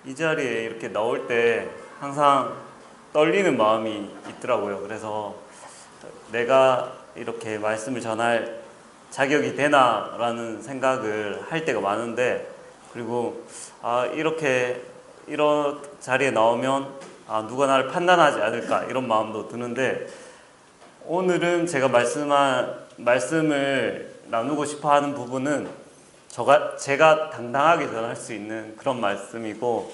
이 자리에 이렇게 나올 때 항상 떨리는 마음이 있더라고요. 그래서 내가 이렇게 말씀을 전할 자격이 되나라는 생각을 할 때가 많은데, 그리고 이렇게 이런 자리에 나오면 누가 나를 판단하지 않을까 이런 마음도 드는데, 오늘은 제가 말씀을 나누고 싶어 하는 부분은 제가 당당하게 전할 수 있는 그런 말씀이고,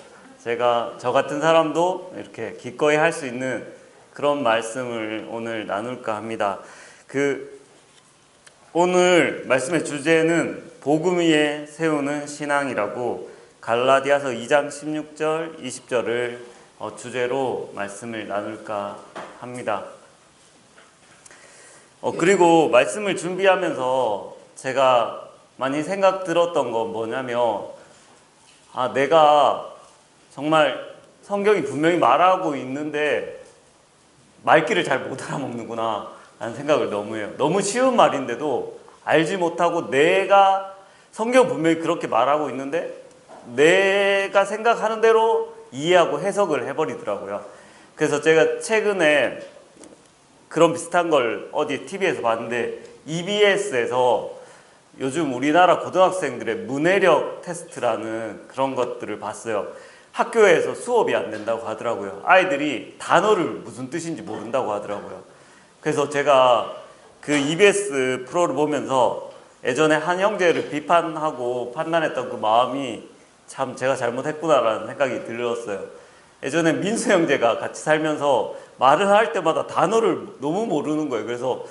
저 같은 사람도 이렇게 기꺼이 할 수 있는 그런 말씀을 오늘 나눌까 합니다. 오늘 말씀의 주제는 복음 위에 세우는 신앙이라고, 갈라디아서 2장 16절 20절을 주제로 말씀을 나눌까 합니다. 그리고 말씀을 준비하면서 제가 많이 생각 들었던 건 뭐냐면, 내가 정말 성경이 분명히 말하고 있는데 말귀를 잘 못 알아먹는구나 라는 생각을 너무 해요. 너무 쉬운 말인데도 알지 못하고, 내가 성경 분명히 그렇게 말하고 있는데 내가 생각하는 대로 이해하고 해석을 해버리더라고요. 그래서 제가 최근에 그런 비슷한 걸 어디 TV에서 봤는데, EBS에서 요즘 우리나라 고등학생들의 문해력 테스트라는 그런 것들을 봤어요. 학교에서 수업이 안 된다고 하더라고요. 아이들이 단어를 무슨 뜻인지 모른다고 하더라고요. 그래서 제가 그 EBS 프로를 보면서 예전에 한 형제를 비판하고 판단했던 그 마음이 참 제가 잘못했구나라는 생각이 들었어요. 예전에 민수 형제가 같이 살면서 말을 할 때마다 단어를 너무 모르는 거예요. 그래서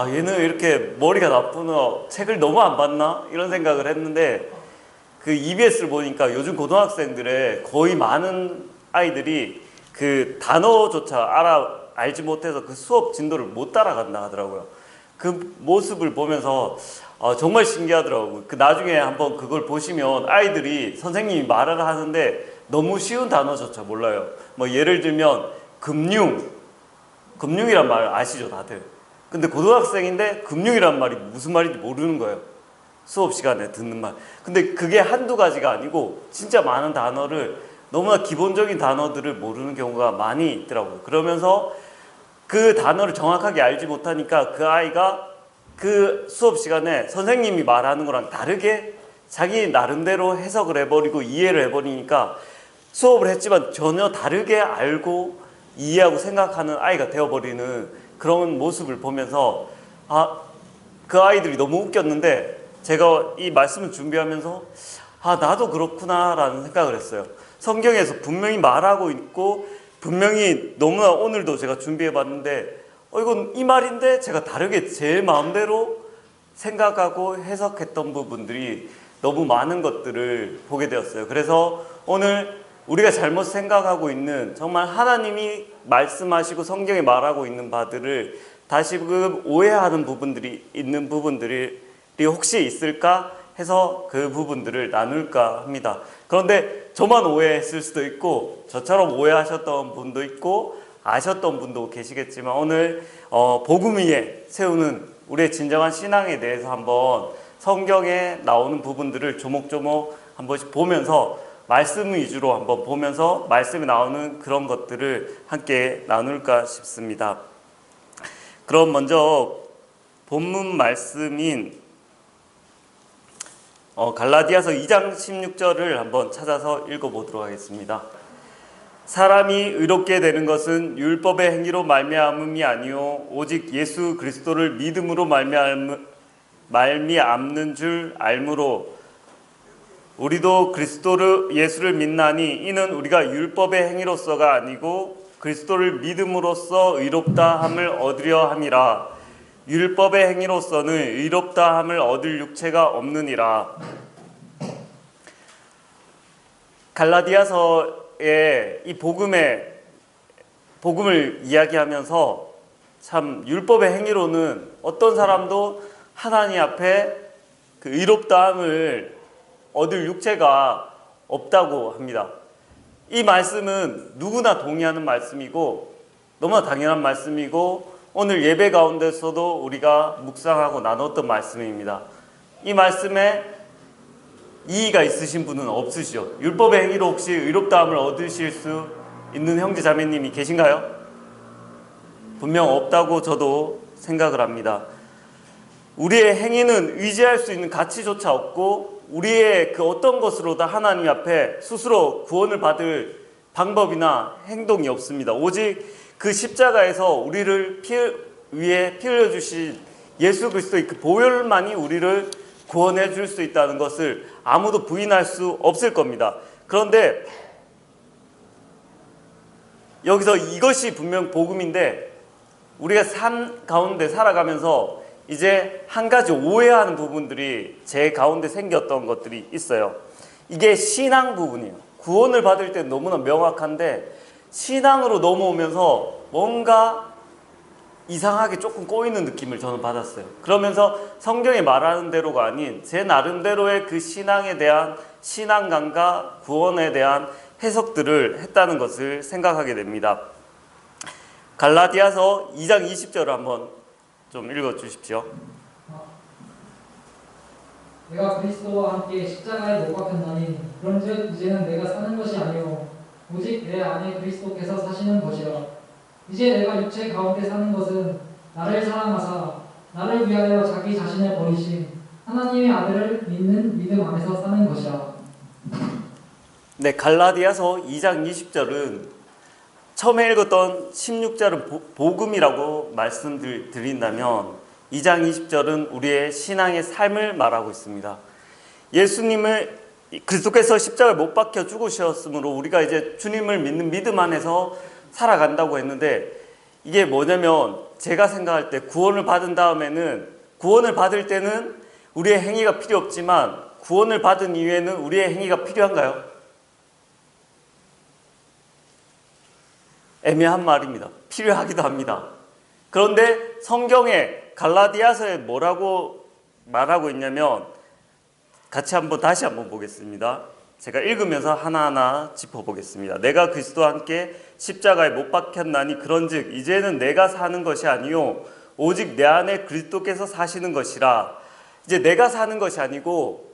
얘는 이렇게 머리가 나쁘나, 책을 너무 안 봤나 이런 생각을 했는데, 그 EBS를 보니까 요즘 고등학생들의 거의 많은 아이들이 그 단어조차 알지 못해서 그 수업 진도를 못 따라간다 하더라고요. 그 모습을 보면서 정말 신기하더라고요. 나중에 한번 그걸 보시면 아이들이 선생님이 말을 하는데 너무 쉬운 단어조차 몰라요. 뭐 예를 들면 금융이란 말 아시죠 다들? 근데 고등학생인데 금융이란 말이 무슨 말인지 모르는 거예요. 수업 시간에 듣는 말. 근데 그게 한두 가지가 아니고 진짜 많은 단어를, 너무나 기본적인 단어들을 모르는 경우가 많이 있더라고요. 그러면서 그 단어를 정확하게 알지 못하니까 그 아이가 그 수업 시간에 선생님이 말하는 거랑 다르게 자기 나름대로 해석을 해버리고 이해를 해버리니까 수업을 했지만 전혀 다르게 알고 이해하고 생각하는 아이가 되어버리는 그런 모습을 보면서 그 아이들이 너무 웃겼는데, 제가 이 말씀을 준비하면서 나도 그렇구나 라는 생각을 했어요. 성경에서 분명히 말하고 있고, 분명히 너무나 오늘도 제가 준비해 봤는데 이건 이 말인데 제가 다르게 제 마음대로 생각하고 해석했던 부분들이 너무 많은 것들을 보게 되었어요. 그래서 오늘 우리가 잘못 생각하고 있는, 정말 하나님이 말씀하시고 성경에 말하고 있는 바들을 다시금 오해하는 부분들이 혹시 있을까 해서 그 부분들을 나눌까 합니다. 그런데 저만 오해했을 수도 있고, 저처럼 오해하셨던 분도 있고 아셨던 분도 계시겠지만, 오늘 복음 위에 세우는 우리의 진정한 신앙에 대해서 한번 성경에 나오는 부분들을 조목조목 한 번씩 보면서, 말씀 위주로 한번 보면서 말씀이 나오는 그런 것들을 함께 나눌까 싶습니다. 그럼 먼저 본문 말씀인 갈라디아서 2장 16절을 한번 찾아서 읽어보도록 하겠습니다. 사람이 의롭게 되는 것은 율법의 행위로 말미암음이 아니요 오직 예수 그리스도를 믿음으로 말미암는 줄 알므로, 우리도 예수를 믿나니 이는 우리가 율법의 행위로서가 아니고 그리스도를 믿음으로써 의롭다 함을 얻으려 함이라. 율법의 행위로서는 의롭다 함을 얻을 육체가 없느니라. 갈라디아서의 이 복음을 이야기하면서 참 율법의 행위로는 어떤 사람도 하나님 앞에 그 의롭다 함을 얻을 육체가 없다고 합니다. 이 말씀은 누구나 동의하는 말씀이고 너무나 당연한 말씀이고, 오늘 예배 가운데서도 우리가 묵상하고 나눴던 말씀입니다. 이 말씀에 이의가 있으신 분은 없으시죠? 율법의 행위로 혹시 의롭다함을 얻으실 수 있는 형제 자매님이 계신가요? 분명 없다고 저도 생각을 합니다. 우리의 행위는 의지할 수 있는 가치조차 없고 우리의 그 어떤 것으로도 하나님 앞에 스스로 구원을 받을 방법이나 행동이 없습니다. 오직 그 십자가에서 우리를 위해 피 흘려주신 예수 그리스도의 그 보혈만이 우리를 구원해 줄 수 있다는 것을 아무도 부인할 수 없을 겁니다. 그런데 여기서 이것이 분명 복음인데 우리가 삶 가운데 살아가면서 이제 한 가지 오해하는 부분들이 제 가운데 생겼던 것들이 있어요. 이게 신앙 부분이에요. 구원을 받을 때 너무나 명확한데 신앙으로 넘어오면서 뭔가 이상하게 조금 꼬이는 느낌을 저는 받았어요. 그러면서 성경이 말하는 대로가 아닌 제 나름대로의 그 신앙에 대한 신앙관과 구원에 대한 해석들을 했다는 것을 생각하게 됩니다. 갈라디아서 2장 20절을 한번 좀 읽어 주십시오. 내가 그리스도와 함께 십자가에 못 박혔나니 그런즉 이제는 내가 사는 것이 아니요 오직 내 안에 그리스도께서 사시는 것이라. 이제 내가 육체 가운데 사는 것은 나를 사랑하사 나를 위하여 자기 자신을 버리신 하나님의 아들을 믿는 믿음 안에서 사는 것이라. 네, 갈라디아서 2장 20절은 처음에 읽었던 16절은 복음이라고 말씀드린다면 2장 20절은 우리의 신앙의 삶을 말하고 있습니다. 예수님을 그리스도께서 십자가에 못 박혀 죽으셨으므로 우리가 이제 주님을 믿는 믿음 안에서 살아간다고 했는데 이게 뭐냐면 제가 생각할 때 구원을 받은 다음에는 구원을 받을 때는 우리의 행위가 필요 없지만 구원을 받은 이후에는 우리의 행위가 필요한가요? 애매한 말입니다. 필요하기도 합니다. 그런데 성경에 갈라디아서에 뭐라고 말하고 있냐면 같이 다시 한번 보겠습니다. 제가 읽으면서 하나하나 짚어보겠습니다. 내가 그리스도와 함께 십자가에 못 박혔나니 그런즉 이제는 내가 사는 것이 아니요 오직 내 안에 그리스도께서 사시는 것이라. 이제 내가 사는 것이 아니고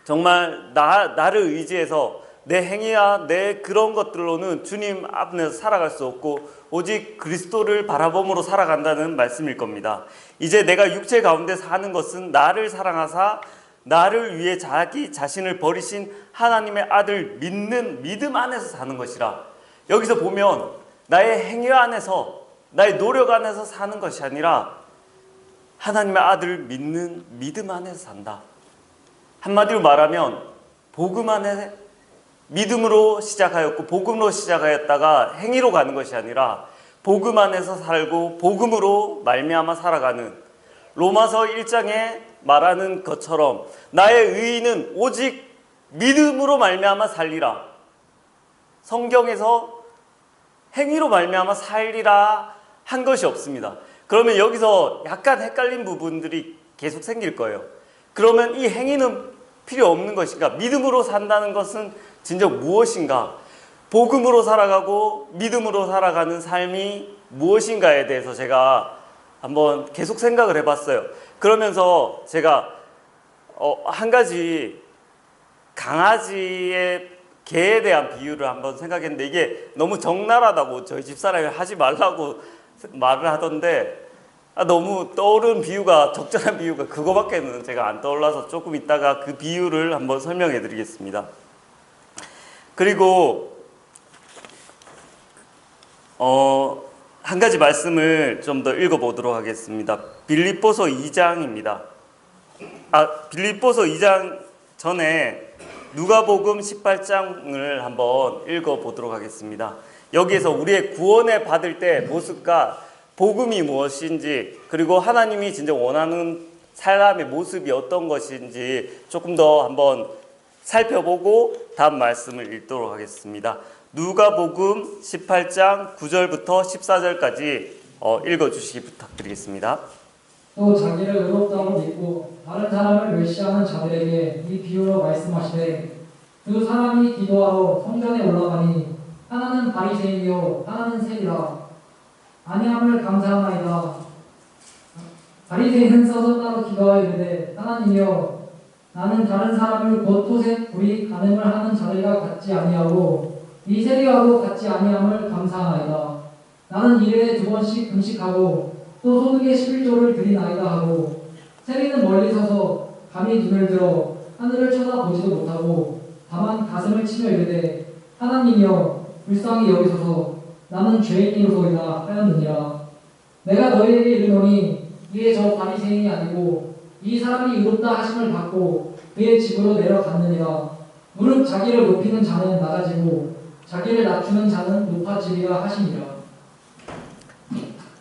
정말 나를 의지해서 내 행위와 내 그런 것들로는 주님 앞에서 살아갈 수 없고 오직 그리스도를 바라봄으로 살아간다는 말씀일 겁니다. 이제 내가 육체 가운데 사는 것은 나를 사랑하사 나를 위해 자기 자신을 버리신 하나님의 아들 믿는 믿음 안에서 사는 것이라. 여기서 보면 나의 행위 안에서 나의 노력 안에서 사는 것이 아니라 하나님의 아들 믿는 믿음 안에서 산다. 한마디로 말하면 복음 안에 믿음으로 시작하였고 복음으로 시작하였다가 행위로 가는 것이 아니라 복음 안에서 살고 복음으로 말미암아 살아가는, 로마서 1장에 말하는 것처럼 나의 의인은 오직 믿음으로 말미암아 살리라. 성경에서 행위로 말미암아 살리라 한 것이 없습니다. 그러면 여기서 약간 헷갈린 부분들이 계속 생길 거예요. 그러면 이 행위는 필요 없는 것인가? 믿음으로 산다는 것은 진정 무엇인가? 복음으로 살아가고 믿음으로 살아가는 삶이 무엇인가에 대해서 제가 한번 계속 생각을 해봤어요. 그러면서 제가 한 가지 강아지의 개에 대한 비유를 한번 생각했는데 이게 너무 적나라하다고 저희 집사람이 하지 말라고 말을 하던데 너무 떠오른 비유가, 적절한 비유가 그거밖에는 제가 안 떠올라서 조금 이따가 그 비유를 한번 설명해 드리겠습니다. 그리고 한 가지 말씀을 좀 더 읽어보도록 하겠습니다. 빌립보서 2장입니다. 빌립보서 2장 전에 누가복음 18장을 한번 읽어보도록 하겠습니다. 여기에서 우리의 구원을 받을 때 모습과 복음이 무엇인지, 그리고 하나님이 진짜 원하는 사람의 모습이 어떤 것인지 조금 더 한번 살펴보고 다음 말씀을 읽도록 하겠습니다. 누가복음 18장 9절부터 14절까지 읽어주시기 부탁드리겠습니다. 또 자기를 의롭다고 믿고 다른 사람을 멸시하는 자들에게 이 비유로 말씀하시되 두 사람이 기도하러 성전에 올라가니 하나는 바리새인이요 하나는 세리라. 아니함을 감사하나이다. 바리새인은 서서 따로 기도하여 이르되 하나님이여 나는 다른 사람을 곧 토색, 불의, 간음을 하는 자들과 같지 아니하고 이 세리와도 같지 아니함을 감사하나이다. 나는 1회에 2번씩 금식하고 또 소득의 11조를 드리나이다 하고 세리는 멀리 서서 감히 눈을 들어 하늘을 쳐다보지도 못하고 다만 가슴을 치며 이르되 하나님이여 불쌍히 여기소서 나는 죄인이로소이다 하였느니라. 내가 너희에게 이르노니 이에 저 바리새인이 아니고 이 사람이 의롭다 하심을 받고 그의 집으로 내려갔느니라. 무릇 자기를 높이는 자는 낮아지고 자기를 낮추는 자는 높아지리라 하시니라.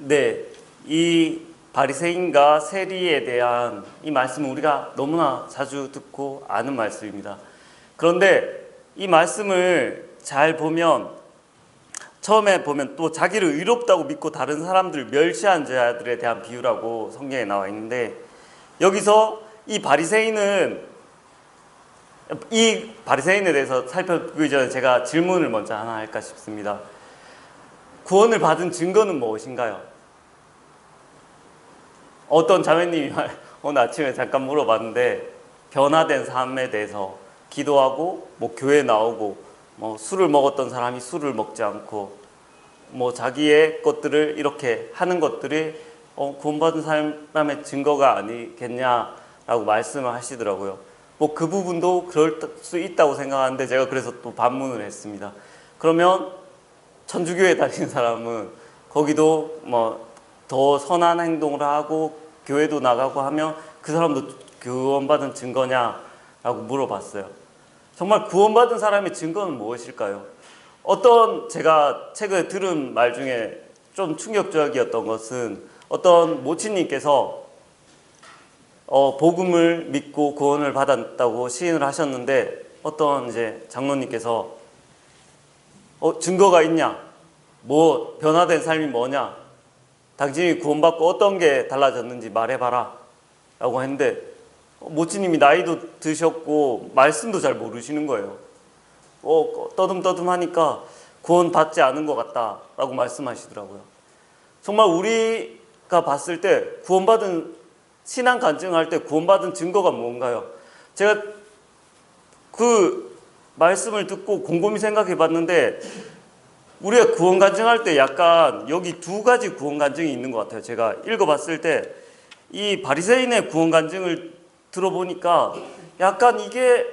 네, 이 바리새인과 세리에 대한 이 말씀은 우리가 너무나 자주 듣고 아는 말씀입니다. 그런데 이 말씀을 잘 보면 처음에 보면 또 자기를 의롭다고 믿고 다른 사람들 멸시한 자들에 대한 비유라고 성경에 나와 있는데 여기서 이 바리새인에 대해서 살펴보기 전에 제가 질문을 먼저 하나 할까 싶습니다. 구원을 받은 증거는 무엇인가요? 어떤 자매님이 오늘 아침에 잠깐 물어봤는데 변화된 삶에 대해서 기도하고 뭐 교회 나오고 뭐 술을 먹었던 사람이 술을 먹지 않고 뭐 자기의 것들을 이렇게 하는 것들이 구원받은 사람의 증거가 아니겠냐라고 말씀을 하시더라고요. 뭐 그 부분도 그럴 수 있다고 생각하는데 제가 그래서 또 반문을 했습니다. 그러면 천주교에 다니는 사람은 거기도 뭐 더 선한 행동을 하고 교회도 나가고 하면 그 사람도 구원받은 증거냐라고 물어봤어요. 정말 구원받은 사람의 증거는 무엇일까요? 제가 최근에 들은 말 중에 좀 충격적이었던 것은 어떤 모친님께서 복음을 믿고 구원을 받았다고 시인을 하셨는데 어떤 이제 장로님께서 증거가 있냐? 뭐 변화된 삶이 뭐냐? 당신이 구원받고 어떤 게 달라졌는지 말해봐라 라고 했는데 모친님이 나이도 드셨고 말씀도 잘 모르시는 거예요. 떠듬떠듬 하니까 구원받지 않은 것 같다 라고 말씀하시더라고요. 정말 우리가 봤을 때 구원받은 신앙 간증할 때 구원받은 증거가 뭔가요? 제가 그 말씀을 듣고 곰곰이 생각해 봤는데 우리가 구원 간증할 때 약간 여기 두 가지 구원 간증이 있는 것 같아요. 제가 읽어봤을 때 이 바리새인의 구원 간증을 들어보니까 약간 이게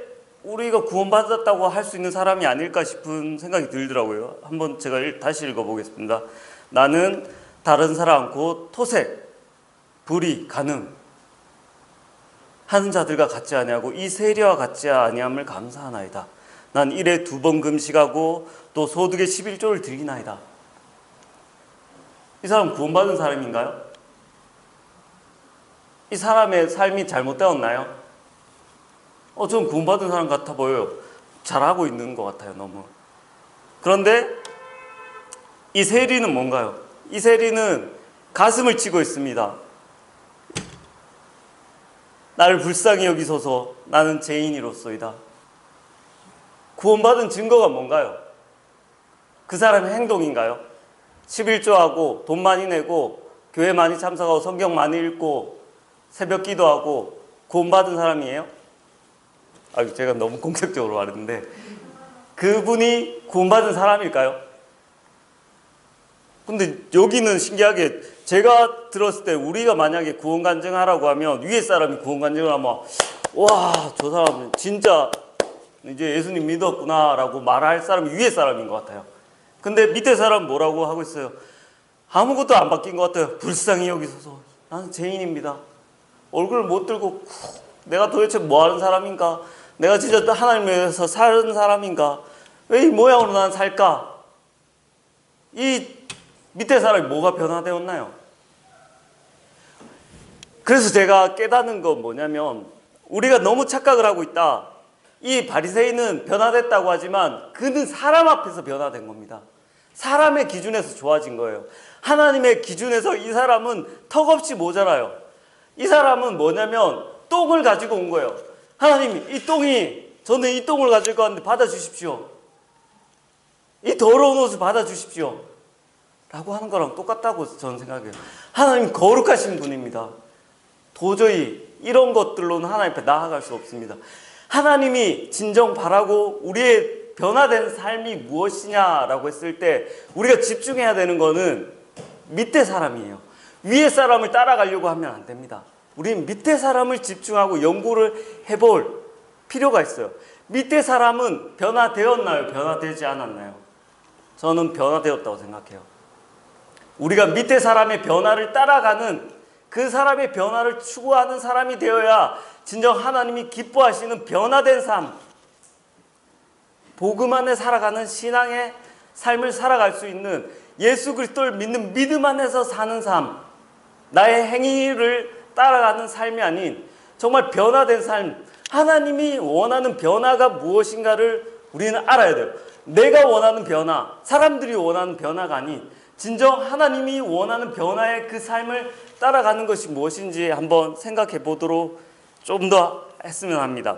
우리가 구원받았다고 할 수 있는 사람이 아닐까 싶은 생각이 들더라고요. 한번 제가 다시 읽어보겠습니다. 나는 다른 사람 곧 토색, 불의, 간음 하는 자들과 같지 아니하고 이 세리와 같지 아니함을 감사하나이다. 난 1회 2번 금식하고 또 소득의 11조를 드리나이다. 이 사람 구원받은 사람인가요? 이 사람의 삶이 잘못되었나요? 좀 구원받은 사람 같아 보여요. 잘하고 있는 것 같아요, 너무. 그런데 이 세리는 뭔가요? 이 세리는 가슴을 치고 있습니다. 나를 불쌍히 여기소서 나는 죄인이로소이다. 구원받은 증거가 뭔가요? 그 사람의 행동인가요? 11조하고 돈 많이 내고 교회 많이 참석하고 성경 많이 읽고 새벽 기도하고 구원받은 사람이에요? 제가 너무 공격적으로 말했는데 그분이 구원받은 사람일까요? 근데 여기는 신기하게 제가 들었을 때 우리가 만약에 구원 간증하라고 하면 위에 사람이 구원 간증을 하면 와, 저 사람은 진짜 이제 예수님 믿었구나 라고 말할 사람이 위에 사람인 것 같아요. 근데 밑에 사람은 뭐라고 하고 있어요? 아무것도 안 바뀐 것 같아요. 불쌍히 여기소서 나는 죄인입니다. 얼굴을 못 들고 내가 도대체 뭐 하는 사람인가? 내가 진짜 하나님을 위해서 사는 사람인가? 왜 이 모양으로 난 살까? 이 밑에 사람이 뭐가 변화되었나요? 그래서 제가 깨닫는 건 뭐냐면 우리가 너무 착각을 하고 있다. 이 바리새인은 변화됐다고 하지만 그는 사람 앞에서 변화된 겁니다. 사람의 기준에서 좋아진 거예요. 하나님의 기준에서 이 사람은 턱없이 모자라요. 이 사람은 뭐냐면 똥을 가지고 온 거예요. 하나님, 저는 이 똥을 가지고 왔는데 받아주십시오. 이 더러운 옷을 받아주십시오. 라고 하는 거랑 똑같다고 저는 생각해요. 하나님 거룩하신 분입니다. 도저히 이런 것들로는 하나님 앞에 나아갈 수 없습니다. 하나님이 진정 바라고 우리의 변화된 삶이 무엇이냐라고 했을 때 우리가 집중해야 되는 거는 밑에 사람이에요. 위에 사람을 따라가려고 하면 안 됩니다. 우리는 밑에 사람을 집중하고 연구를 해볼 필요가 있어요. 밑에 사람은 변화되었나요? 변화되지 않았나요? 저는 변화되었다고 생각해요. 우리가 밑에 사람의 변화를 따라가는 그 사람의 변화를 추구하는 사람이 되어야 진정 하나님이 기뻐하시는 변화된 삶, 복음 안에 살아가는 신앙의 삶을 살아갈 수 있는 예수 그리스도를 믿는 믿음 안에서 사는 삶, 나의 행위를 따라가는 삶이 아닌 정말 변화된 삶, 하나님이 원하는 변화가 무엇인가를 우리는 알아야 돼요. 내가 원하는 변화, 사람들이 원하는 변화가 아닌 진정 하나님이 원하는 변화의 그 삶을 따라가는 것이 무엇인지 한번 생각해 보도록 좀 더 했으면 합니다.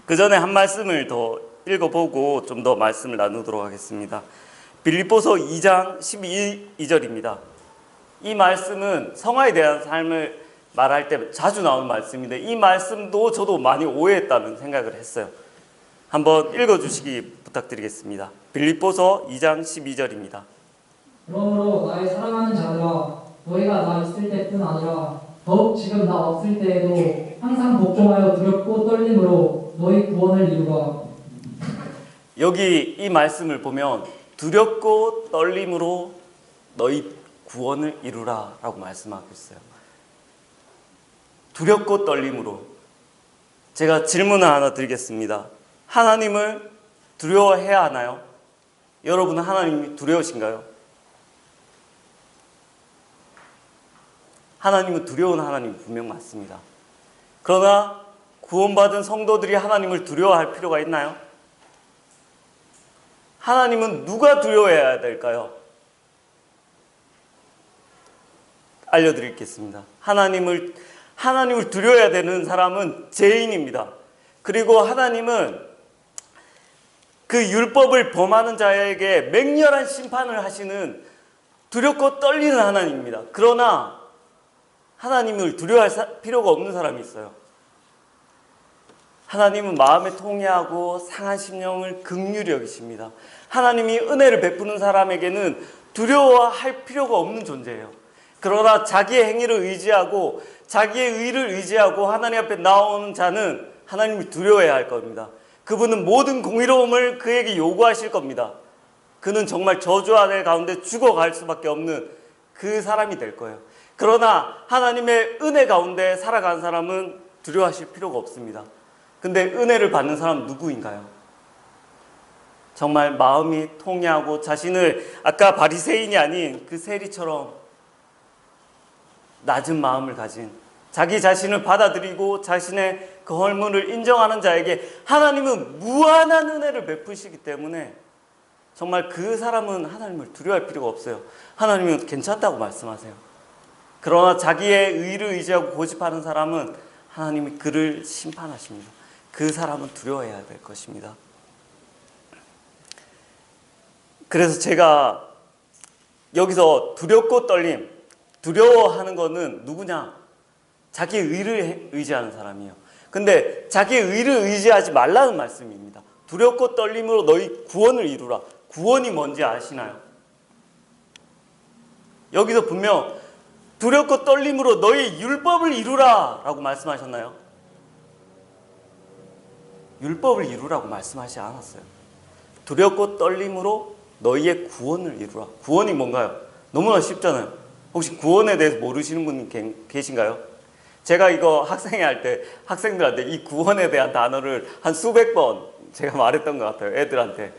그 전에 한 말씀을 더 읽어보고 좀 더 말씀을 나누도록 하겠습니다. 빌립보서 2장 12절입니다. 이 말씀은 성화에 대한 삶을 말할 때 자주 나오는 말씀인데 이 말씀도 저도 많이 오해했다는 생각을 했어요. 한번 읽어주시기 부탁드리겠습니다. 빌립보서 2장 12절입니다. 그러므로 나의 사랑하는 자들아, 너희가 나 있을 때뿐 아니라 더욱 지금 나 없을 때에도 항상 복종하여 두렵고 떨림으로 너희 구원을 이루라. 여기 이 말씀을 보면 두렵고 떨림으로 너희 구원을 이루라 라고 말씀하고 있어요. 두렵고 떨림으로. 제가 질문을 하나 드리겠습니다. 하나님을 두려워해야 하나요? 여러분은 하나님이 두려우신가요? 하나님은 두려운 하나님이 분명 맞습니다. 그러나 구원받은 성도들이 하나님을 두려워할 필요가 있나요? 하나님은 누가 두려워해야 될까요? 알려드리겠습니다. 하나님을 두려워해야 되는 사람은 죄인입니다. 그리고 하나님은 그 율법을 범하는 자에게 맹렬한 심판을 하시는 두렵고 떨리는 하나님입니다. 그러나 하나님을 두려워할 필요가 없는 사람이 있어요. 하나님은 마음에 통해하고 상한 심령을 긍휼히 여기십니다. 하나님이 은혜를 베푸는 사람에게는 두려워할 필요가 없는 존재예요. 그러나 자기의 행위를 의지하고 자기의 의를 의지하고 하나님 앞에 나오는 자는 하나님을 두려워해야 할 겁니다. 그분은 모든 공의로움을 그에게 요구하실 겁니다. 그는 정말 저주 아래 가운데 죽어갈 수밖에 없는 그 사람이 될 거예요. 그러나 하나님의 은혜 가운데 살아가는 사람은 두려워하실 필요가 없습니다. 근데 은혜를 받는 사람은 누구인가요? 정말 마음이 통해하고 자신을 아까 바리새인이 아닌 그 세리처럼 낮은 마음을 가진 자기 자신을 받아들이고 자신의 그 헐물을 인정하는 자에게 하나님은 무한한 은혜를 베푸시기 때문에 정말 그 사람은 하나님을 두려워할 필요가 없어요. 하나님은 괜찮다고 말씀하세요. 그러나 자기의 의를 의지하고 고집하는 사람은 하나님이 그를 심판하십니다. 그 사람은 두려워해야 될 것입니다. 그래서 제가 여기서 두렵고 떨림, 두려워하는 거는 누구냐? 자기의 의를 의지하는 사람이에요. 근데 자기의 의를 의지하지 말라는 말씀입니다. 두렵고 떨림으로 너희 구원을 이루라. 구원이 뭔지 아시나요? 여기서 분명 두렵고 떨림으로 너희 율법을 이루라 라고 말씀하셨나요? 율법을 이루라고 말씀하지 않았어요. 두렵고 떨림으로 너희의 구원을 이루라. 구원이 뭔가요? 너무나 쉽잖아요. 혹시 구원에 대해서 모르시는 분 계신가요? 제가 이거 학생회 할 때 학생들한테 이 구원에 대한 단어를 한 수백 번 제가 말했던 것 같아요. 애들한테.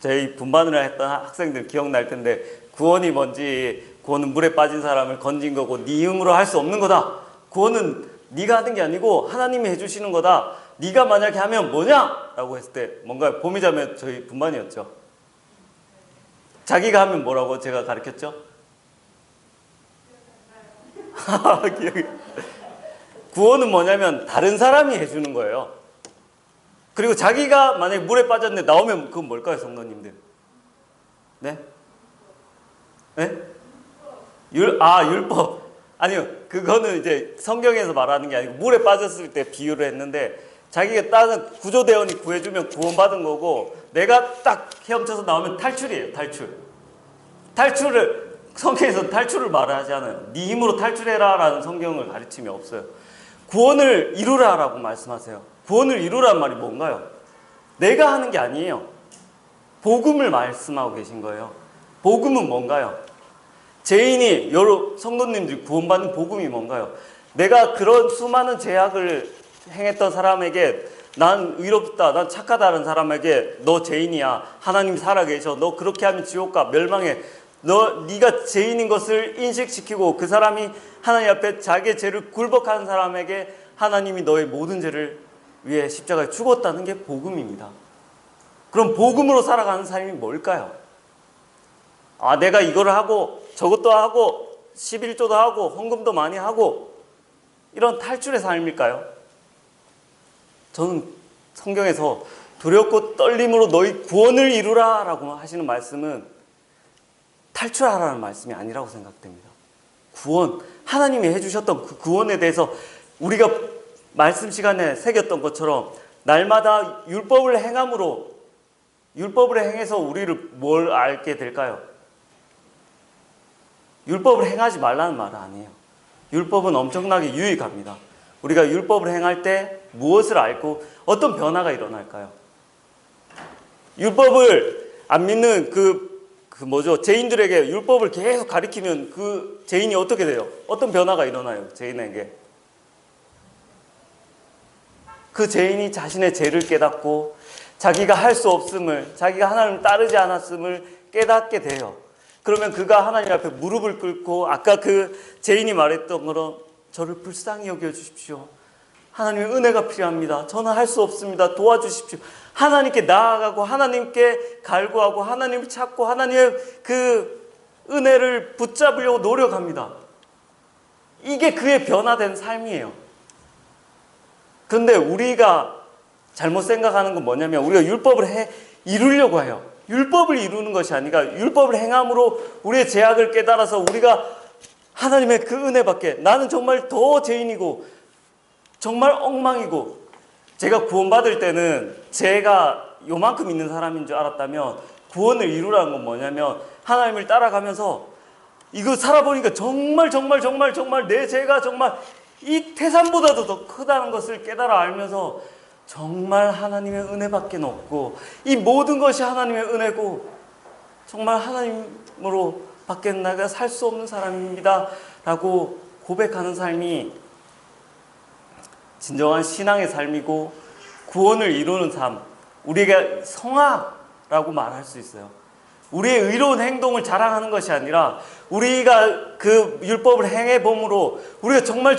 저희 분반을 했던 학생들 기억날 텐데 구원이 뭔지, 구원은 물에 빠진 사람을 건진 거고 네 힘으로 할 수 없는 거다. 구원은 네가 하는 게 아니고 하나님이 해주시는 거다. 네가 만약에 하면 뭐냐? 라고 했을 때 뭔가 봄이자매 저희 분반이었죠. 자기가 하면 뭐라고 제가 가르쳤죠? 기억이. 구원은 뭐냐면 다른 사람이 해주는 거예요. 그리고 자기가 만약에 물에 빠졌는데 나오면 그건 뭘까요, 성도님들? 네? 네? 율법. 아니요. 그거는 이제 성경에서 말하는 게 아니고 물에 빠졌을 때 비유를 했는데 자기가 다른 구조대원이 구해주면 구원받은 거고 내가 딱 헤엄쳐서 나오면 탈출이에요. 탈출을 성경에서 탈출을 말하지 않아요. 네 힘으로 탈출해라 라는 성경을 가르침이 없어요. 구원을 이루라 라고 말씀하세요. 구원을 이루라는 말이 뭔가요? 내가 하는 게 아니에요. 복음을 말씀하고 계신 거예요. 복음은 뭔가요? 죄인이 여러 성도님들이 구원받는 복음이 뭔가요? 내가 그런 수많은 죄악을 행했던 사람에게 난 의롭다, 난 착하다는 사람에게 너 죄인이야, 하나님 살아계셔, 너 그렇게 하면 지옥 가, 멸망해, 네가 죄인인 것을 인식시키고 그 사람이 하나님 앞에 자기의 죄를 굴복하는 사람에게 하나님이 너의 모든 죄를 위해 십자가에 죽었다는 게 복음입니다. 그럼 복음으로 살아가는 삶이 뭘까요? 아, 내가 이거를 하고 저것도 하고 11조도 하고 헌금도 많이 하고 이런 탈출의 삶일까요? 저는 성경에서 두렵고 떨림으로 너희 구원을 이루라 라고 하시는 말씀은 탈출하라는 말씀이 아니라고 생각됩니다. 구원, 하나님이 해주셨던 그 구원에 대해서 우리가 말씀 시간에 새겼던 것처럼 날마다 율법을 행함으로 율법을 행해서 우리를 뭘 알게 될까요? 율법을 행하지 말라는 말은 아니에요. 율법은 엄청나게 유익합니다. 우리가 율법을 행할 때 무엇을 알고 어떤 변화가 일어날까요? 율법을 안 믿는 죄인들에게 율법을 계속 가리키면 그 죄인이 어떻게 돼요? 어떤 변화가 일어나요? 죄인에게. 그 죄인이 자신의 죄를 깨닫고 자기가 할 수 없음을, 자기가 하나님을 따르지 않았음을 깨닫게 돼요. 그러면 그가 하나님 앞에 무릎을 꿇고 아까 그 죄인이 말했던 것처럼 저를 불쌍히 여겨주십시오. 하나님의 은혜가 필요합니다. 저는 할 수 없습니다. 도와주십시오. 하나님께 나아가고 하나님께 갈구하고 하나님을 찾고 하나님의 그 은혜를 붙잡으려고 노력합니다. 이게 그의 변화된 삶이에요. 그런데 우리가 잘못 생각하는 건 뭐냐면 우리가 율법을 이루려고 해요. 율법을 이루는 것이 아니라 율법을 행함으로 우리의 죄악을 깨달아서 우리가 하나님의 그 은혜밖에 나는 정말 더 죄인이고 정말 엉망이고 제가 구원받을 때는 제가 요만큼 있는 사람인 줄 알았다면 구원을 이루라는 건 뭐냐면 하나님을 따라가면서 이거 살아보니까 정말 내 죄가 정말 이 태산보다도 더 크다는 것을 깨달아 알면서 정말 하나님의 은혜밖에 없고 이 모든 것이 하나님의 은혜고 정말 하나님으로 밖에 내가 살 수 없는 사람입니다 라고 고백하는 삶이 진정한 신앙의 삶이고 구원을 이루는 삶, 우리가 성화라고 말할 수 있어요. 우리의 의로운 행동을 자랑하는 것이 아니라 우리가 그 율법을 행해봄으로 우리가 정말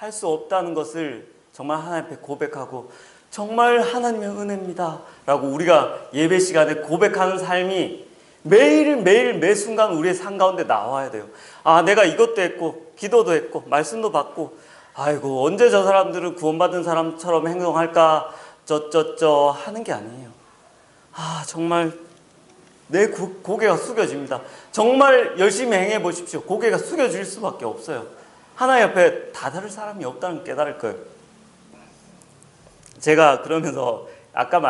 할 수 없다는 것을 정말 하나님 앞에 고백하고 정말 하나님의 은혜입니다 라고 우리가 예배 시간에 고백하는 삶이 매일매일 매 순간 우리의 삶 가운데 나와야 돼요. 아, 내가 이것도 했고 기도도 했고 말씀도 받고 아이고 언제 저 사람들은 구원받은 사람처럼 행동할까 하는 게 아니에요. 아, 정말 내 고개가 숙여집니다. 정말 열심히 행해 보십시오. 고개가 숙여질 수밖에 없어요. 하나님 앞에 다다를 사람이 없다는 걸 깨달을 거예요. 제가 그러면서 아까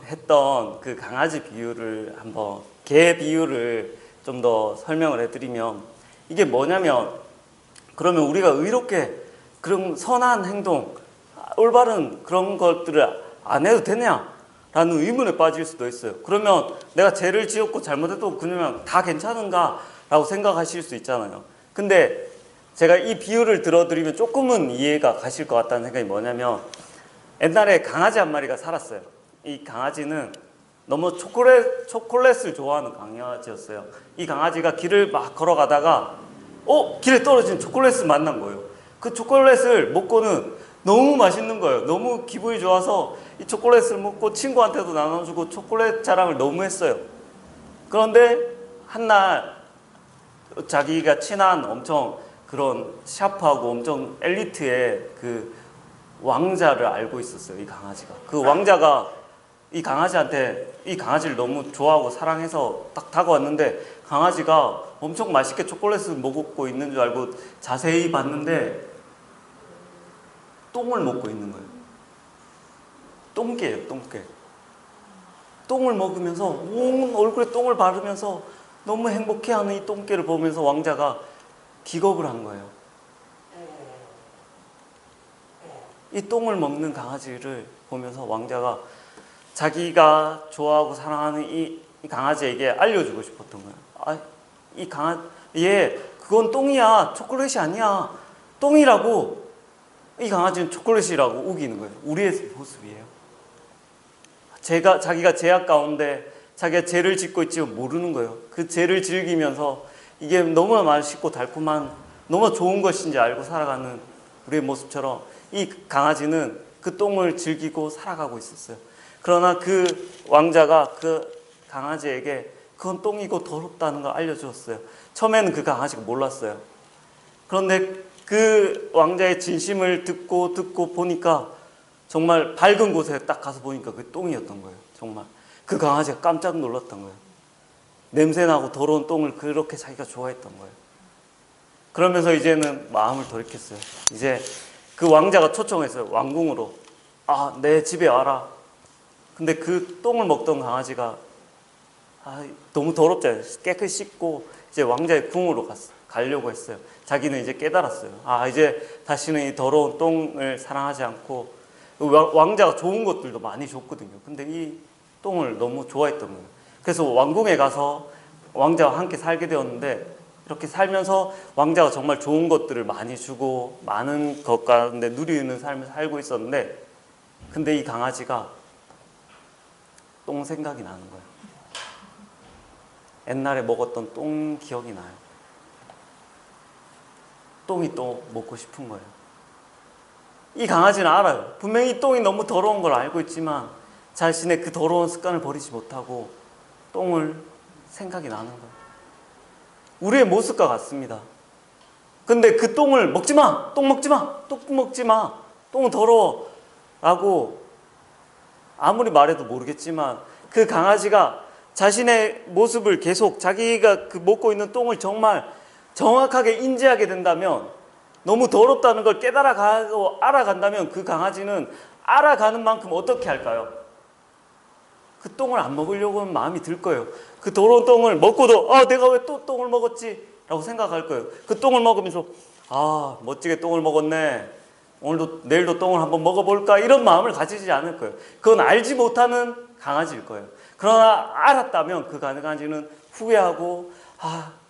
했던 그 강아지 비유를 한번 개 비유를 좀 더 설명을 해드리면 이게 뭐냐면 그러면 우리가 의롭게 그런 선한 행동 올바른 그런 것들을 안 해도 되냐 라는 의문에 빠질 수도 있어요. 그러면 내가 죄를 지었고 잘못해도 그냥 다 괜찮은가 라고 생각하실 수 있잖아요. 근데 제가 이 비유를 들어드리면 조금은 이해가 가실 것 같다는 생각이 뭐냐면 옛날에 강아지 한 마리가 살았어요. 이 강아지는 너무 초콜릿을 좋아하는 강아지였어요. 이 강아지가 길을 막 걸어가다가 길에 떨어진 초콜릿을 만난 거예요. 그 초콜릿을 먹고는 너무 맛있는 거예요. 너무 기분이 좋아서 이 초콜릿을 먹고 친구한테도 나눠주고 초콜릿 자랑을 너무 했어요. 그런데 한날 자기가 친한 엄청 그런 샤프하고 엄청 엘리트의 그 왕자를 알고 있었어요. 이 강아지가. 그 왕자가 이 강아지를 너무 좋아하고 사랑해서 딱 다가왔는데 강아지가 엄청 맛있게 초콜릿을 먹고 있는 줄 알고 자세히 봤는데 똥을 먹고 있는 거예요. 똥개예요, 똥개. 똥을 먹으면서 온 얼굴에 똥을 바르면서 너무 행복해하는 이 똥개를 보면서 왕자가 기겁을 한 거예요. 이 똥을 먹는 강아지를 보면서 왕자가 자기가 좋아하고 사랑하는 이 강아지에게 알려주고 싶었던 거예요. 아, 이 얘 그건 똥이야. 초콜릿이 아니야. 똥이라고. 이 강아지는 초콜릿이라고 우기는 거예요. 우리의 모습이에요. 자기가 죄악 가운데 자기가 죄를 짓고 있지만 모르는 거예요. 그 죄를 즐기면서 이게 너무나 맛있고 달콤한 너무나 좋은 것인지 알고 살아가는 우리의 모습처럼 이 강아지는 그 똥을 즐기고 살아가고 있었어요. 그러나 그 왕자가 그 강아지에게 그건 똥이고 더럽다는 걸 알려주었어요. 처음에는 그 강아지가 몰랐어요. 그런데 그 왕자의 진심을 듣고 보니까 정말 밝은 곳에 딱 가서 보니까 그게 똥이었던 거예요. 정말 그 강아지가 깜짝 놀랐던 거예요. 냄새나고 더러운 똥을 그렇게 자기가 좋아했던 거예요. 그러면서 이제는 마음을 돌이켰어요. 이제 그 왕자가 초청했어요. 왕궁으로. 아, 내 집에 와라. 근데 그 똥을 먹던 강아지가 너무 더럽잖아요. 깨끗이 씻고 이제 왕자의 궁으로 가려고 했어요. 자기는 이제 깨달았어요. 이제 다시는 이 더러운 똥을 사랑하지 않고 왕자가 좋은 것들도 많이 줬거든요. 근데 이 똥을 너무 좋아했던 거예요. 그래서 왕궁에 가서 왕자와 함께 살게 되었는데 이렇게 살면서 왕자가 정말 좋은 것들을 많이 주고 많은 것 가운데 누리는 삶을 살고 있었는데 근데 이 강아지가 똥 생각이 나는 거예요. 옛날에 먹었던 똥 기억이 나요. 똥이 또 먹고 싶은 거예요. 이 강아지는 알아요. 분명히 이 똥이 너무 더러운 걸 알고 있지만 자신의 그 더러운 습관을 버리지 못하고 똥을 생각이 나는 거예요. 우리의 모습과 같습니다. 근데 그 똥을 먹지 마! 똥 먹지 마! 똥 먹지 마! 똥은 더러워! 라고 아무리 말해도 모르겠지만 그 강아지가 자신의 모습을 계속 자기가 그 먹고 있는 똥을 정말 정확하게 인지하게 된다면 너무 더럽다는 걸 깨달아가고 알아간다면 그 강아지는 알아가는 만큼 어떻게 할까요? 그 똥을 안 먹으려고 하는 마음이 들 거예요. 그 더러운 똥을 먹고도 내가 왜 또 똥을 먹었지? 라고 생각할 거예요. 그 똥을 먹으면서 멋지게 똥을 먹었네. 내일도 똥을 한번 먹어볼까? 이런 마음을 가지지 않을 거예요. 그건 알지 못하는 강아지일 거예요. 그러나 알았다면 그 강아지는 후회하고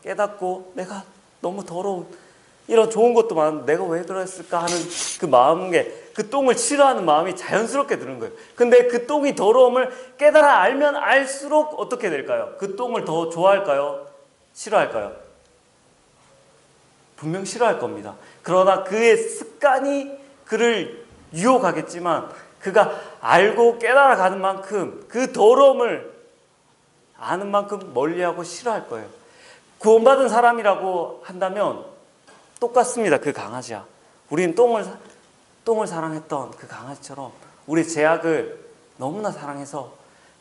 깨닫고 내가 너무 더러운 이런 좋은 것도 많은데 내가 왜 그랬을까 하는 그 마음에 그 똥을 싫어하는 마음이 자연스럽게 드는 거예요. 근데 그 똥이 더러움을 깨달아 알면 알수록 어떻게 될까요? 그 똥을 더 좋아할까요? 싫어할까요? 분명 싫어할 겁니다. 그러나 그의 습관이 그를 유혹하겠지만 그가 알고 깨달아가는 만큼 그 더러움을 아는 만큼 멀리하고 싫어할 거예요. 구원받은 사람이라고 한다면 똑같습니다. 그 강아지야. 우리는 똥을 사랑했던 그 강아지처럼 우리 죄악을 너무나 사랑해서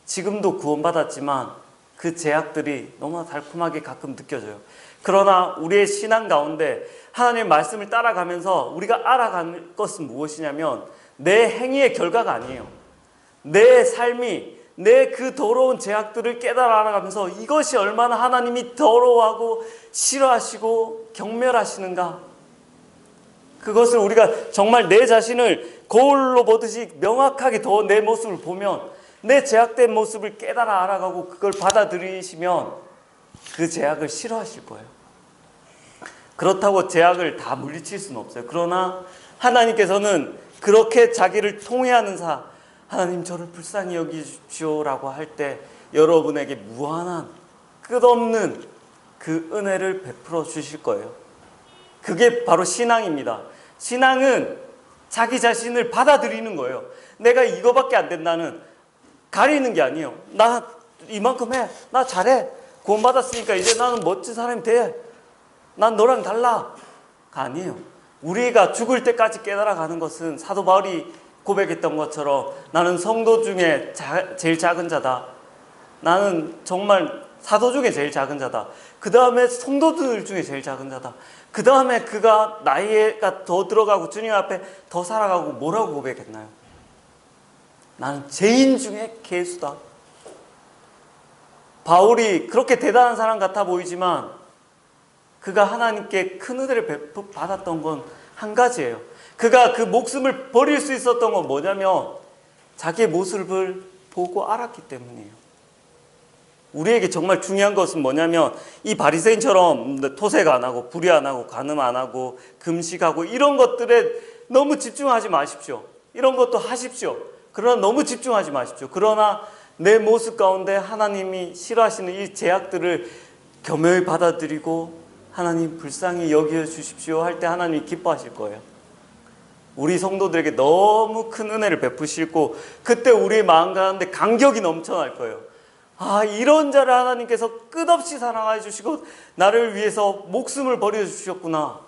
지금도 구원받았지만 그 죄악들이 너무나 달콤하게 가끔 느껴져요. 그러나 우리의 신앙 가운데 하나님의 말씀을 따라가면서 우리가 알아가는 것은 무엇이냐면 내 행위의 결과가 아니에요. 내 삶이 내 그 더러운 죄악들을 깨달아 알아가면서 이것이 얼마나 하나님이 더러워하고 싫어하시고 경멸하시는가, 그것을 우리가 정말 내 자신을 거울로 보듯이 명확하게 더 내 모습을 보면 내 죄악된 모습을 깨달아 알아가고 그걸 받아들이시면 그 죄악을 싫어하실 거예요. 그렇다고 죄악을 다 물리칠 수는 없어요. 그러나 하나님께서는 그렇게 자기를 통회하는 하나님 저를 불쌍히 여기십시오 라고 할 때 여러분에게 무한한 끝없는 그 은혜를 베풀어 주실 거예요. 그게 바로 신앙입니다. 신앙은 자기 자신을 받아들이는 거예요. 내가 이거밖에 안 된다는 가리는 게 아니에요. 나 이만큼 해. 나 잘해. 구원받았으니까 이제 나는 멋진 사람이 돼. 난 너랑 달라. 가 아니에요. 우리가 죽을 때까지 깨달아가는 것은 사도 바울이 고백했던 것처럼 나는 성도 중에 제일 작은 자다. 나는 정말 사도 중에 제일 작은 자다. 그 다음에 성도들 중에 제일 작은 자다. 그 다음에 그가 나이가 더 들어가고 주님 앞에 더 살아가고 뭐라고 고백했나요? 나는 죄인 중에 괴수다. 바울이 그렇게 대단한 사람 같아 보이지만 그가 하나님께 큰 은혜를 받았던 건 한 가지예요. 그가 그 목숨을 버릴 수 있었던 건 뭐냐면 자기의 모습을 보고 알았기 때문이에요. 우리에게 정말 중요한 것은 뭐냐면 이 바리새인처럼 토색 안 하고 불의 안 하고 간음 안 하고 금식하고 이런 것들에 너무 집중하지 마십시오. 이런 것도 하십시오. 그러나 너무 집중하지 마십시오. 그러나 내 모습 가운데 하나님이 싫어하시는 이 제약들을 겸허히 받아들이고 하나님 불쌍히 여겨주십시오 할 때 하나님이 기뻐하실 거예요. 우리 성도들에게 너무 큰 은혜를 베푸시고 그때 우리의 마음 가운데 감격이 넘쳐날 거예요. 아, 이런 자를 하나님께서 끝없이 사랑해 주시고 나를 위해서 목숨을 버려주셨구나.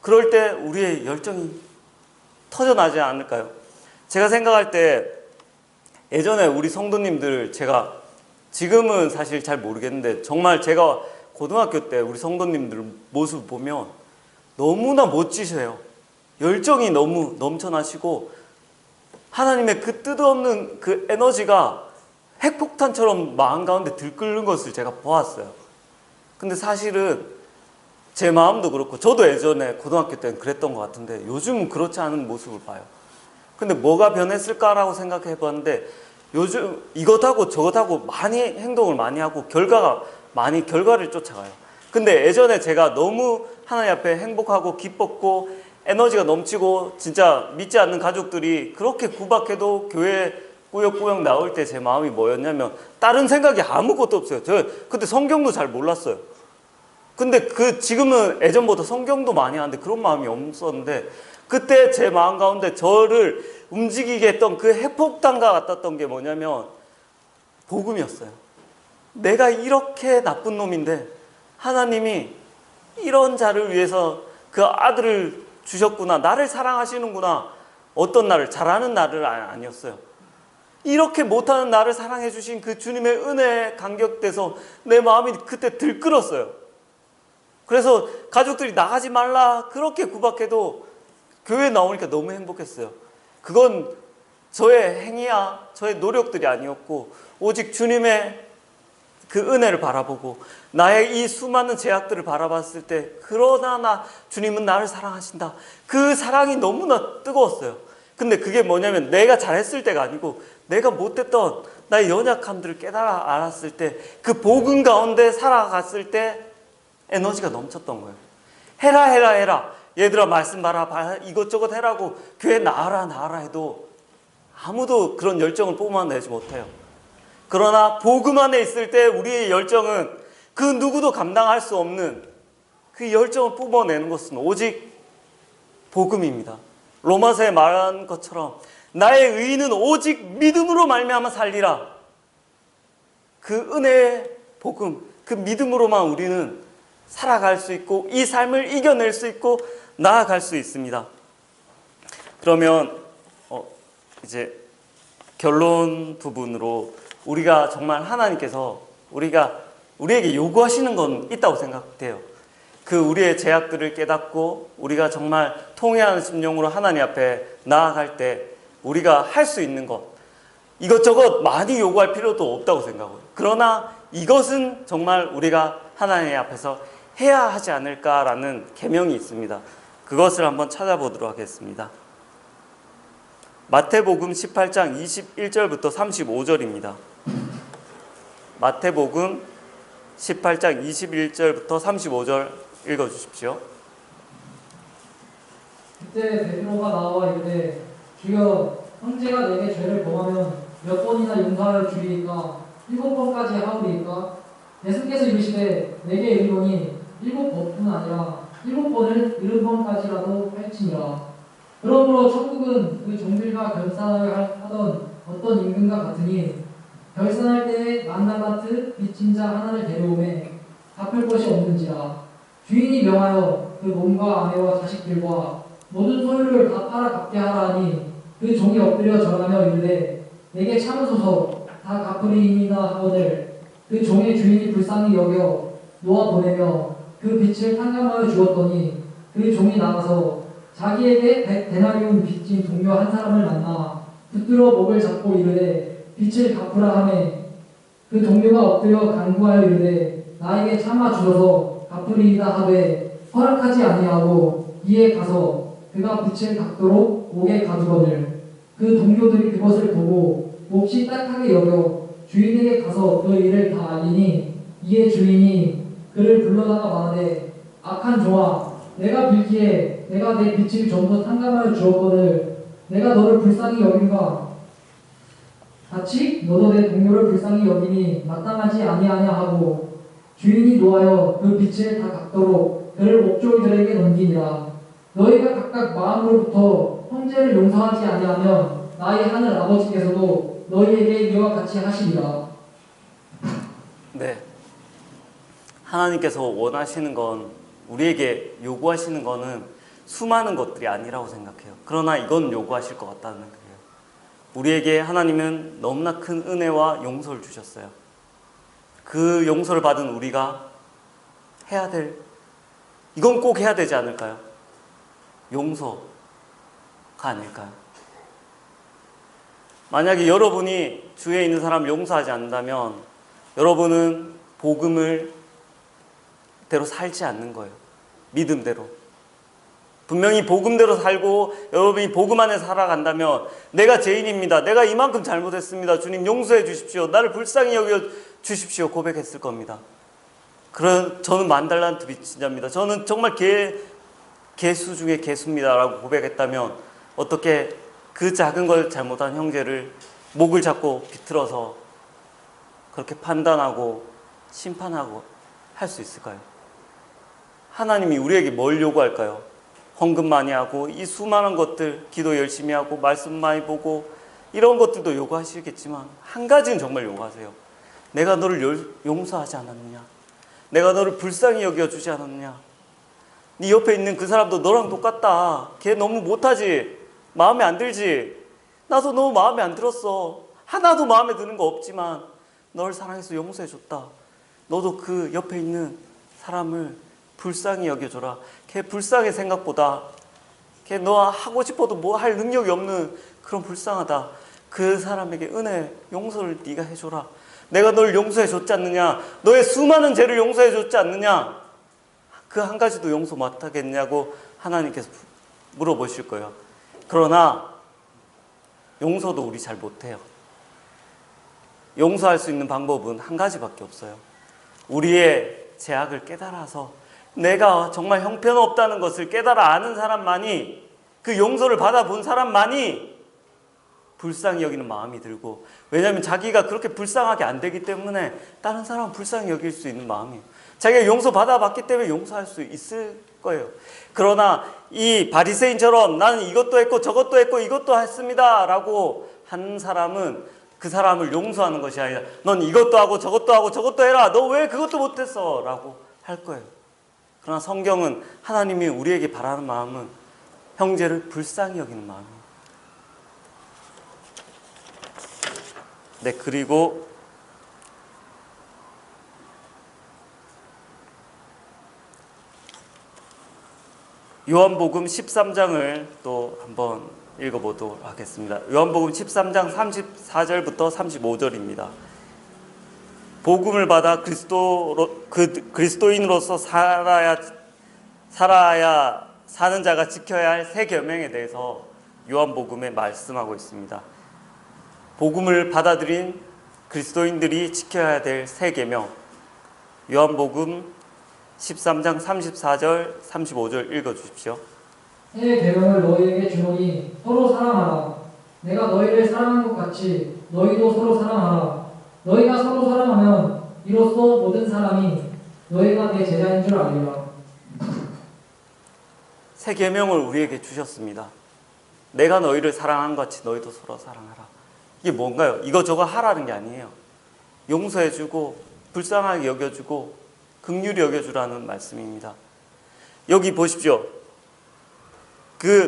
그럴 때 우리의 열정이 터져나지 않을까요? 제가 생각할 때 예전에 우리 성도님들 제가 지금은 사실 잘 모르겠는데 정말 제가 고등학교 때 우리 성도님들 모습 보면 너무나 멋지세요. 열정이 너무 넘쳐나시고 하나님의 그 뜻없는 그 에너지가 핵폭탄처럼 마음 가운데 들끓는 것을 제가 보았어요. 근데 사실은 제 마음도 그렇고 저도 예전에 고등학교 때는 그랬던 것 같은데 요즘은 그렇지 않은 모습을 봐요. 근데 뭐가 변했을까라고 생각해 봤는데 요즘 이것하고 저것하고 많이 행동을 많이 하고 결과를 쫓아가요. 근데 예전에 제가 너무 하나님 앞에 행복하고 기뻤고 에너지가 넘치고 진짜 믿지 않는 가족들이 그렇게 구박해도 교회 꾸역꾸역 나올 때 제 마음이 뭐였냐면 다른 생각이 아무것도 없어요. 저 그때 성경도 잘 몰랐어요. 근데 지금은 예전보다 성경도 많이 하는데 그런 마음이 없었는데 그때 제 마음 가운데 저를 움직이게 했던 그 핵폭탄과 같았던 게 뭐냐면 복음이었어요. 내가 이렇게 나쁜 놈인데 하나님이 이런 자를 위해서 그 아들을 주셨구나. 나를 사랑하시는구나. 어떤 나를 잘하는 나를 아니었어요. 이렇게 못하는 나를 사랑해 주신 그 주님의 은혜에 감격돼서 내 마음이 그때 들끓었어요. 그래서 가족들이 나가지 말라 그렇게 구박해도 교회에 나오니까 너무 행복했어요. 그건 저의 행위야 저의 노력들이 아니었고 오직 주님의 그 은혜를 바라보고 나의 이 수많은 제약들을 바라봤을 때 그러나 주님은 나를 사랑하신다. 그 사랑이 너무나 뜨거웠어요. 근데 그게 뭐냐면 내가 잘했을 때가 아니고 내가 못했던 나의 연약함들을 깨달아 알았을 때 그 복음 가운데 살아갔을 때 에너지가 넘쳤던 거예요. 해라 얘들아 말씀 봐라 이것저것 해라고 교회 나와라 해도 아무도 그런 열정을 뿜어내지 못해요. 그러나 복음 안에 있을 때 우리의 열정은 그 누구도 감당할 수 없는 그 열정을 뿜어내는 것은 오직 복음입니다. 로마서에 말한 것처럼 나의 의인은 오직 믿음으로 말미암아 살리라. 그 은혜의 복음, 그 믿음으로만 우리는 살아갈 수 있고 이 삶을 이겨낼 수 있고 나아갈 수 있습니다. 그러면 이제 결론 부분으로 우리가 정말 하나님께서 우리에게 요구하시는 건 있다고 생각해요. 그 우리의 제약들을 깨닫고 우리가 정말 통회하는 심령으로 하나님 앞에 나아갈 때 우리가 할 수 있는 것 이것저것 많이 요구할 필요도 없다고 생각해요. 그러나 이것은 정말 우리가 하나님 앞에서 해야 하지 않을까라는 계명이 있습니다. 그것을 한번 찾아보도록 하겠습니다. 마태복음 18장 21절부터 35절입니다. 마태복음 18장 21절부터 35절 읽어주십시오. 그때 베드로가 나와 이르되 주여 형제가 내게 죄를 범하면 몇 번이나 용서하여 주리이까 7번까지 하오리이까 예수께서 이르시되 내게 이르노니 7번뿐 아니라 7번을 70번까지라도 할지니라. 그러므로 천국은 그 종들과 결산을 하던 어떤 임금과 같으니 결산할 때에 만나 같은 빚진 자 하나를 데려오매 갚을 것이 없는지라. 주인이 명하여 그 몸과 아내와 자식들과 모든 소유를 다 팔아 갚게 하라 하니 그 종이 엎드려 절하며 이르되 내게 참으소서 다 갚으리이다 하거늘 그 종의 주인이 불쌍히 여겨 놓아 보내며 그 빚을 탕감하여 주었더니 그 종이 나가서 자기에게 100데나리온 빚진 동료 한 사람을 만나 붙들어 목을 잡고 이르되 빚을 갚으라 하매 그 동료가 엎드려 간구하여 이르되 나에게 참아 주소서 갚으리이다 하되 허락하지 아니하고 이에 가서 그가 빚을 갚도록 옥에 가두거늘 그 동료들이 그것을 보고 몹시 딱하게 여겨 주인에게 가서 그 일을 다 알리니 이에 주인이 그를 불러다가 말하되 악한 종아 내가 빌기에 내가 내 빚을 전부 탕감하여 주었거늘 내가 너를 불쌍히 여긴가 같이 너도 내 동료를 불쌍히 여기니 마땅하지 아니하냐 하고 주인이 노하여 그 빚을 다 갚도록 그를 옥졸들에게 넘기니라 너희가 각각 마음으로부터 형제를 용서하지 아니하면 나의 하늘 아버지께서도 너희에게 이와 같이 하시리라. 네. 하나님께서 원하시는 건, 우리에게 요구하시는 거는 수많은 것들이 아니라고 생각해요. 그러나 이건 요구하실 것 같다는 거예요. 우리에게 하나님은 너무나 큰 은혜와 용서를 주셨어요. 그 용서를 받은 우리가 해야 될, 이건 꼭 해야 되지 않을까요? 용서가 아닐까요? 만약에 여러분이 주위에 있는 사람 용서하지 않는다면 여러분은 복음을 대로 살지 않는 거예요. 믿음대로. 분명히 복음대로 살고 여러분이 복음 안에 살아간다면 내가 죄인입니다. 내가 이만큼 잘못했습니다. 주님 용서해 주십시오. 나를 불쌍히 여겨 주십시오. 고백했을 겁니다. 저는 만달란트 빚진 자입니다. 저는 정말 개수 중에 개수입니다. 라고 고백했다면 어떻게 그 작은 걸 잘못한 형제를 목을 잡고 비틀어서 그렇게 판단하고 심판하고 할 수 있을까요? 하나님이 우리에게 뭘 요구할까요? 헌금 많이 하고 이 수많은 것들, 기도 열심히 하고 말씀 많이 보고 이런 것들도 요구하시겠지만 한 가지는 정말 요구하세요. 내가 너를 용서하지 않았느냐? 내가 너를 불쌍히 여겨주지 않았느냐? 네 옆에 있는 그 사람도 너랑 똑같다. 걔 너무 못하지? 마음에 안 들지? 나도 너무 마음에 안 들었어. 하나도 마음에 드는 거 없지만 널 사랑해서 용서해줬다. 너도 그 옆에 있는 사람을 불쌍히 여겨줘라. 걔 불쌍해 생각보다. 걔 너 하고 싶어도 뭐 할 능력이 없는 그런 불쌍하다. 그 사람에게 은혜, 용서를 네가 해줘라. 내가 널 용서해줬지 않느냐? 너의 수많은 죄를 용서해줬지 않느냐? 그 한 가지도 용서 못하겠냐고 하나님께서 물어보실 거예요. 그러나 용서도 우리 잘 못해요. 용서할 수 있는 방법은 한 가지밖에 없어요. 우리의 죄악을 깨달아서 내가 정말 형편없다는 것을 깨달아 아는 사람만이, 그 용서를 받아본 사람만이 불쌍히 여기는 마음이 들고, 왜냐하면 자기가 그렇게 불쌍하게 안 되기 때문에 다른 사람은 불쌍히 여길 수 있는 마음이에요. 자기가 용서 받아봤기 때문에 용서할 수 있을 거예요. 그러나 이 바리새인처럼 나는 이것도 했고 저것도 했고 이것도 했습니다 라고 한 사람은 그 사람을 용서하는 것이 아니라 넌 이것도 하고 저것도 해라. 너 왜 그것도 못했어? 라고 할 거예요. 그러나 성경은 하나님이 우리에게 바라는 마음은 형제를 불쌍히 여기는 마음이에요. 네, 그리고 요한복음 13장을 또 한번 읽어보도록 하겠습니다. 요한복음 13장 34절부터 35절입니다. 복음을 받아 그리스도인으로서 살아야 사는 자가 지켜야 할 새 계명에 대해서 요한복음에 말씀하고 있습니다. 복음을 받아들인 그리스도인들이 지켜야 될 새 계명, 요한복음 13장 34절 35절 읽어주십시오. 새 계명을 너희에게 주노니 서로 사랑하라. 내가 너희를 사랑한 것 같이 너희도 서로 사랑하라. 너희가 서로 사랑하면 이로써 모든 사람이 너희가 내 제자인 줄 알리라. 새 계명을 우리에게 주셨습니다. 내가 너희를 사랑한 것 같이 너희도 서로 사랑하라. 이게 뭔가요? 이거저거 하라는 게 아니에요. 용서해주고 불쌍하게 여겨주고 긍휼히 여겨주라는 말씀입니다. 여기 보십시오.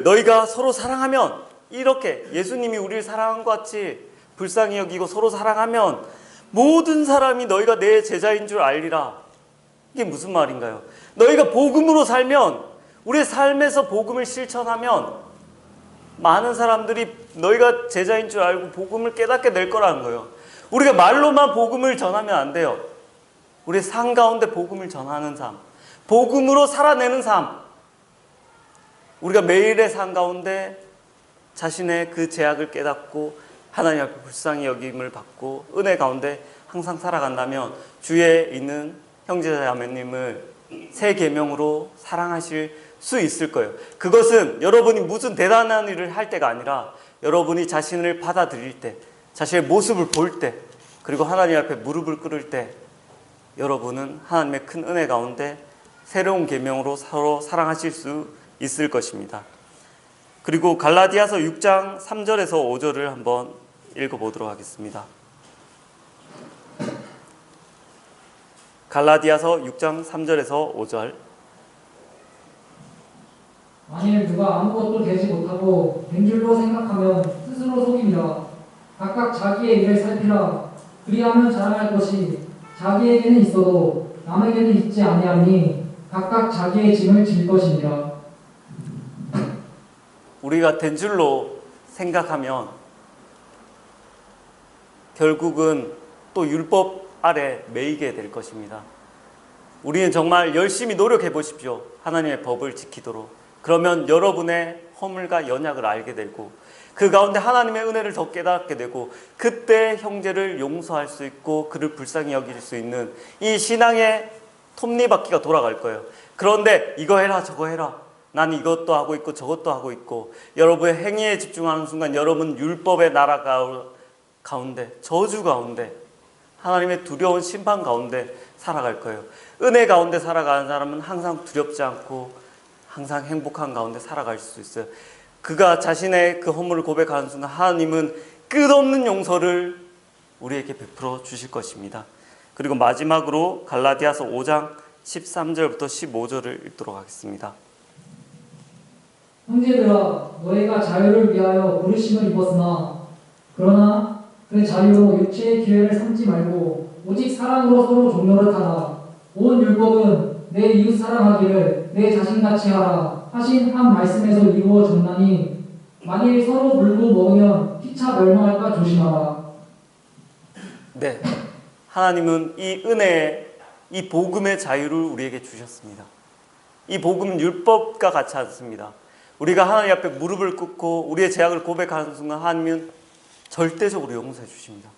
너희가 서로 사랑하면 이렇게 예수님이 우리를 사랑한 것 같이 불쌍히 여기고 서로 사랑하면 모든 사람이 너희가 내 제자인 줄 알리라. 이게 무슨 말인가요? 너희가 복음으로 살면, 우리의 삶에서 복음을 실천하면 많은 사람들이 너희가 제자인 줄 알고 복음을 깨닫게 될 거라는 거예요. 우리가 말로만 복음을 전하면 안 돼요. 우리의 삶 가운데 복음을 전하는 삶, 복음으로 살아내는 삶, 우리가 매일의 삶 가운데 자신의 그 죄악을 깨닫고 하나님 앞에 불쌍히 여김을 받고 은혜 가운데 항상 살아간다면 주에 있는 형제자매님을 새 계명으로 사랑하실 수 있을 거예요. 그것은 여러분이 무슨 대단한 일을 할 때가 아니라 여러분이 자신을 받아들일 때, 자신의 모습을 볼 때, 그리고 하나님 앞에 무릎을 꿇을 때 여러분은 하나님의 큰 은혜 가운데 새로운 계명으로 서로 사랑하실 수 있을 것입니다. 그리고 갈라디아서 6장 3절에서 5절을 한번 읽어보도록 하겠습니다. 갈라디아서 6장 3절에서 5절. 만일 누가 아무것도 되지 못하고 된 줄로 생각하면 스스로 속입니다. 각각 자기의 일을 살피라. 그리하면 자랑할 것이 자기에게는 있어도 남에게는 있지 아니하니 각각 자기의 짐을 질 것이니라. 우리가 된 줄로 생각하면 결국은 또 율법 아래 매이게 될 것입니다. 우리는 정말 열심히 노력해 보십시오. 하나님의 법을 지키도록. 그러면 여러분의 허물과 연약을 알게 되고 그 가운데 하나님의 은혜를 더 깨닫게 되고 그때 형제를 용서할 수 있고 그를 불쌍히 여길 수 있는 이 신앙의 톱니바퀴가 돌아갈 거예요. 그런데 이거 해라 저거 해라, 난 이것도 하고 있고 저것도 하고 있고, 여러분의 행위에 집중하는 순간 여러분 율법의 나라 가운데, 저주 가운데, 하나님의 두려운 심판 가운데 살아갈 거예요. 은혜 가운데 살아가는 사람은 항상 두렵지 않고 항상 행복한 가운데 살아갈 수 있어요. 그가 자신의 그 허물을 고백하는 순간 하나님은 끝없는 용서를 우리에게 베풀어 주실 것입니다. 그리고 마지막으로 갈라디아서 5장 13절부터 15절을 읽도록 하겠습니다. 형제들아, 너희가 자유를 위하여 부르심을 입었으나 그러나 그 자유로 육체의 기회를 삼지 말고 오직 사랑으로 서로 종로를 하라. 온 율법은 내 이웃 사랑하기를 내 자신같이 하라 하신 한 말씀에서 이루어졌나니 만일 서로 물고 먹으면 피차 멸망할까 조심하라. 네, 하나님은 이 은혜의, 이 복음의 자유를 우리에게 주셨습니다. 이 복음은 율법과 같지 않습니다. 우리가 하나님 앞에 무릎을 꿇고 우리의 죄악을 고백하는 순간 하나님은 절대적으로 용서해 주십니다.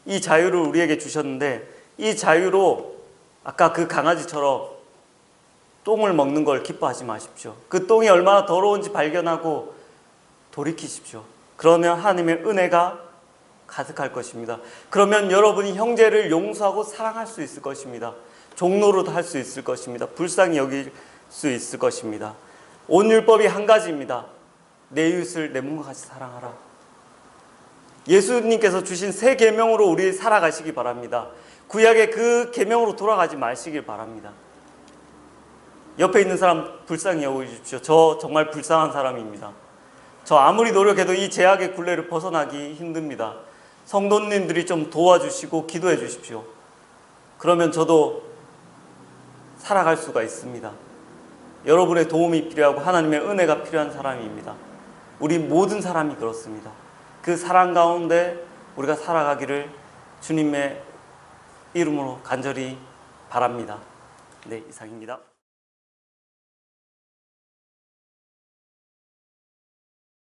이 자유를 우리에게 주셨는데 이 자유로 아까 그 강아지처럼 똥을 먹는 걸 기뻐하지 마십시오. 그 똥이 얼마나 더러운지 발견하고 돌이키십시오. 그러면 하나님의 은혜가 가득할 것입니다. 그러면 여러분이 형제를 용서하고 사랑할 수 있을 것입니다. 종로로도 할 수 있을 것입니다. 불쌍히 여길 수 있을 것입니다. 온 율법이 한 가지입니다. 내 이웃을 내 몸과 같이 사랑하라. 예수님께서 주신 새 계명으로 우리 살아가시기 바랍니다. 구약의 그 계명으로 돌아가지 마시길 바랍니다. 옆에 있는 사람 불쌍히 여기십시오. 저 정말 불쌍한 사람입니다. 저 아무리 노력해도 이 죄악의 굴레를 벗어나기 힘듭니다. 성도님들이 좀 도와주시고 기도해 주십시오. 그러면 저도 살아갈 수가 있습니다. 여러분의 도움이 필요하고 하나님의 은혜가 필요한 사람입니다. 우리 모든 사람이 그렇습니다. 그 사랑 가운데 우리가 살아가기를 주님의 이름으로 간절히 바랍니다. 네, 이상입니다.